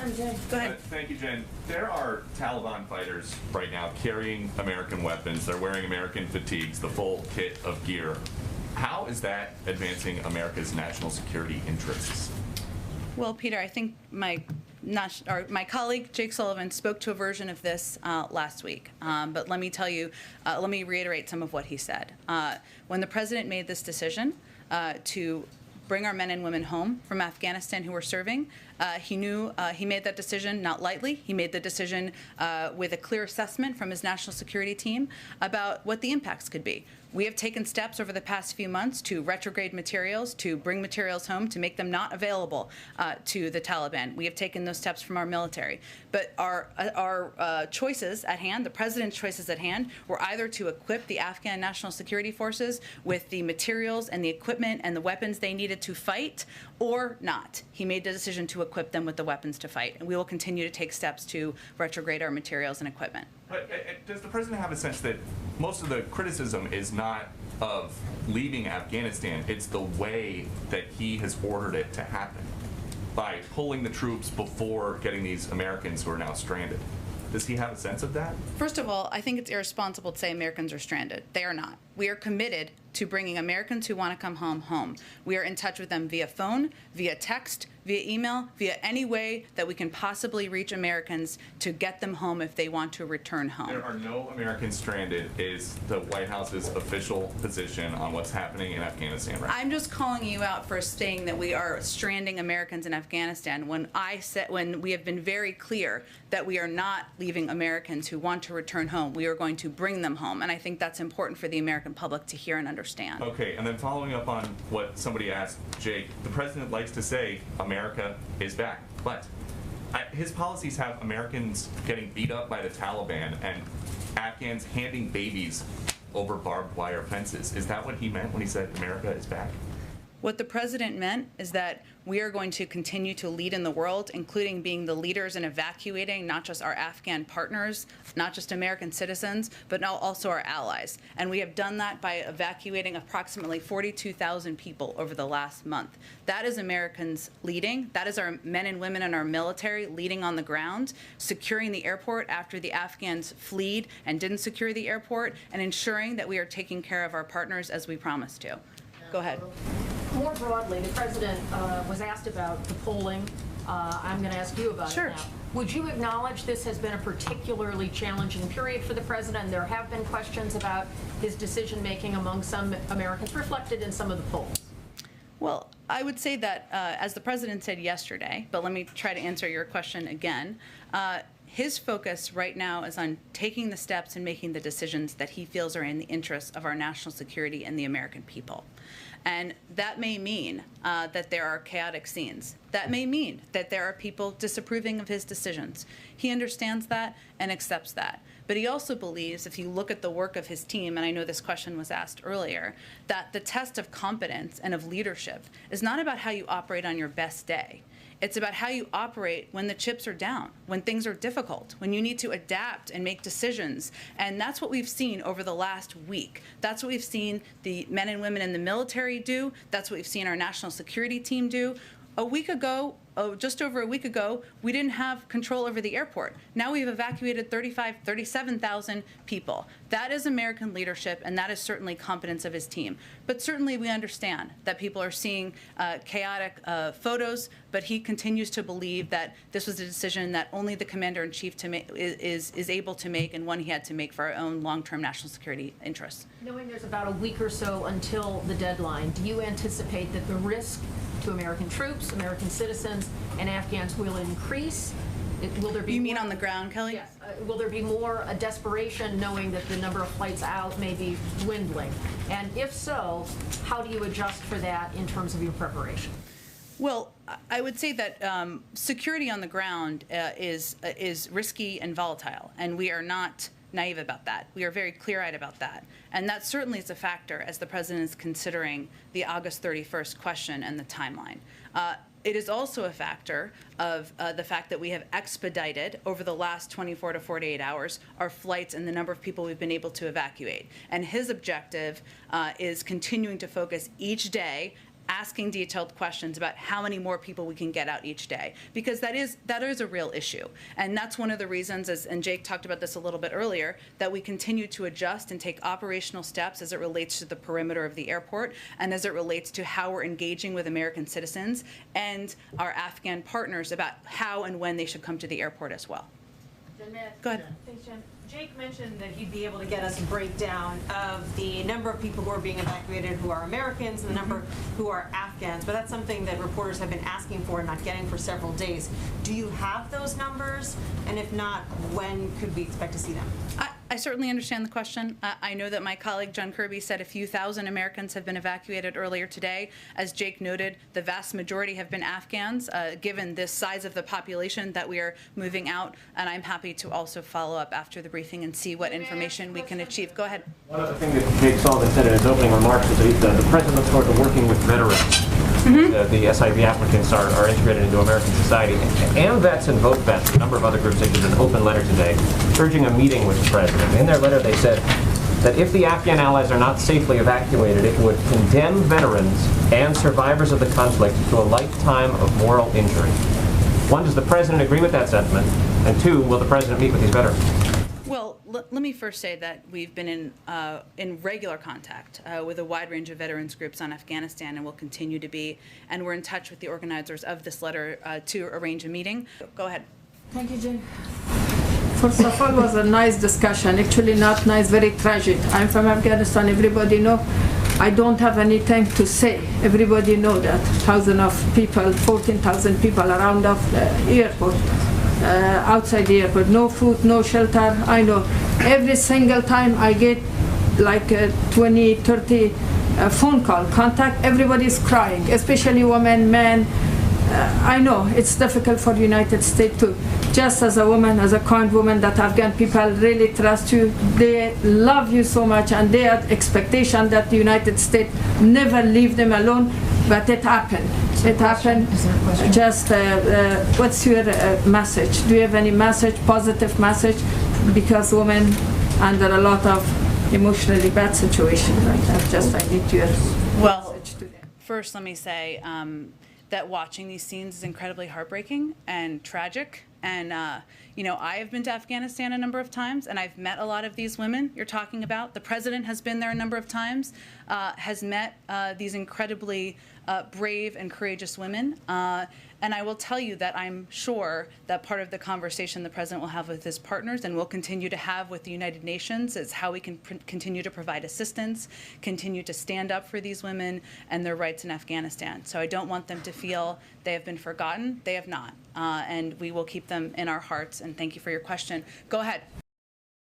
Go ahead. Thank you, Jen. There are Taliban fighters right now carrying American weapons. They're wearing American fatigues, the full kit of gear. How is that advancing America's national security interests? Well, Peter, I think my colleague Jake Sullivan spoke to a version of this last week. But let me reiterate some of what he said. When the president made this decision to bring our men and women home from Afghanistan who were serving, he knew he made that decision not lightly. He made the decision with a clear assessment from his national security team about what the impacts could be. We have taken steps over the past few months to retrograde materials, to bring materials home, to make them not available to the Taliban. We have taken those steps from our military. But our choices at hand, the president's choices at hand, were either to equip the Afghan National Security Forces with the materials and the equipment and the weapons they needed to fight, or not. He made the decision to equip them with the weapons to fight. And we will continue to take steps to retrograde our materials and equipment. But does the president have a sense that most of the criticism is not of leaving Afghanistan, it's the way that he has ordered it to happen by pulling the troops before getting these Americans who are now stranded? Does he have a sense of that? First of all, I think it's irresponsible to say Americans are stranded. They are not. We are committed to bringing Americans who want to come home. We are in touch with them via phone, via text, via email, via any way that we can possibly reach Americans to get them home if they want to return home. There are no Americans stranded is the White House's official position on what's happening in Afghanistan right now. I'm just calling you out for saying that we are stranding Americans in Afghanistan when we have been very clear that we are not leaving Americans who want to return home. We are going to bring them home, and I think that's important for the American public to hear and understand. Okay, and then following up on what somebody asked, Jake, the president likes to say America is back, but his policies have Americans getting beat up by the Taliban and Afghans handing babies over barbed wire fences. Is that what he meant when he said America is back? What the president meant is that we are going to continue to lead in the world, including being the leaders in evacuating not just our Afghan partners, not just American citizens, but now also our allies. And we have done that by evacuating approximately 42,000 people over the last month. That is Americans leading. That is our men and women in our military leading on the ground, securing the airport after the Afghans fled and didn't secure the airport, and ensuring that we are taking care of our partners as we promised to. Go ahead. More broadly, the president was asked about the polling. I'm going to ask you about it now. Would you acknowledge this has been a particularly challenging period for the president? There have been questions about his decision-making among some Americans, reflected in some of the polls. Well, I would say that, as the president said yesterday, but let me try to answer your question again, his focus right now is on taking the steps and making the decisions that he feels are in the interests of our national security and the American people. And that may mean that there are chaotic scenes. That may mean that there are people disapproving of his decisions. He understands that and accepts that. But he also believes, if you look at the work of his team, and I know this question was asked earlier, that the test of competence and of leadership is not about how you operate on your best day. It's about how you operate when the chips are down, when things are difficult, when you need to adapt and make decisions. And that's what we've seen over the last week. That's what we've seen the men and women in the military do. That's what we've seen our national security team do. A week ago, just over a week ago, we didn't have control over the airport. Now we've evacuated 37,000 people. That is American leadership, and that is certainly competence of his team. But certainly we understand that people are seeing chaotic photos, but he continues to believe that this was a decision that only the commander-in-chief is able to make, and one he had to make for our own long-term national security interests. Knowing there's about a week or so until the deadline, do you anticipate that the risk to American troops, American citizens, and Afghans will increase? Will there be You mean on the ground, Kelly? Yes. Will there be more desperation knowing that the number of flights out may be dwindling? And if so, how do you adjust for that in terms of your preparation? Well, I would say that security on the ground is risky and volatile, and we are not naive about that. We are very clear-eyed about that. And that certainly is a factor as the president is considering the August 31st question and the timeline. It is also a factor of the fact that we have expedited over the last 24 to 48 hours our flights and the number of people we've been able to evacuate. And his objective is continuing to focus each day asking detailed questions about how many more people we can get out each day, because that is a real issue. And that's one of the reasons, and Jake talked about this a little bit earlier, that we continue to adjust and take operational steps as it relates to the perimeter of the airport and as it relates to how we're engaging with American citizens and our Afghan partners about how and when they should come to the airport as well. Go ahead. Thanks, Jen. Jake mentioned that he'd be able to get us a breakdown of the number of people who are being evacuated who are Americans and the number who are Afghans, but that's something that reporters have been asking for and not getting for several days. Do you have those numbers? And if not, when could we expect to see them? I certainly understand the question. I know that my colleague John Kirby said a few thousand Americans have been evacuated earlier today. As Jake noted, the vast majority have been Afghans, given this size of the population that we are moving out. And I'm happy to also follow up after the briefing and see what information we can achieve. Go ahead. One of the things that Jake Sullivan said in his opening remarks is that the President looks forward to working with veterans. The SIV applicants are integrated into American society. And vets and vote vets, a number of other groups issued an open letter today urging a meeting with the President. In their letter, they said that if the Afghan allies are not safely evacuated, it would condemn veterans and survivors of the conflict to a lifetime of moral injury. One, does the President agree with that sentiment? And two, will the President meet with these veterans? Well, let me first say that we've been in regular contact with a wide range of veterans groups on Afghanistan and will continue to be. And we're in touch with the organizers of this letter to arrange a meeting. Go ahead. Thank you, Jen. First of all, it was a nice discussion. Actually, not nice, very tragic. I'm from Afghanistan. Everybody know. I don't have anything to say. Everybody know that. Thousands of people, 14,000 people around of the airport, outside the airport. No food, no shelter. I know. Every single time I get like 20, 30 phone call, contact, everybody's crying, especially women, men. I know it's difficult for the United States too. Just as a woman, as a kind woman, that Afghan people really trust you. They love you so much, and they have expectation that the United States never leave them alone. But it happened. It happened. Just what's your message? Do you have any message, positive message? Because women under a lot of emotionally bad situation right now. Just I need your message to them. First, let me say that watching these scenes is incredibly heartbreaking and tragic. And, you know, I have been to Afghanistan a number of times, and I've met a lot of these women you're talking about. The President has been there a number of times, has met these incredibly brave and courageous women. And I will tell you that I'm sure that part of the conversation the President will have with his partners and will continue to have with the United Nations is how we can continue to provide assistance, continue to stand up for these women and their rights in Afghanistan. So I don't want them to feel they have been forgotten. They have not. And we will keep them in our hearts. And thank you for your question. Go ahead.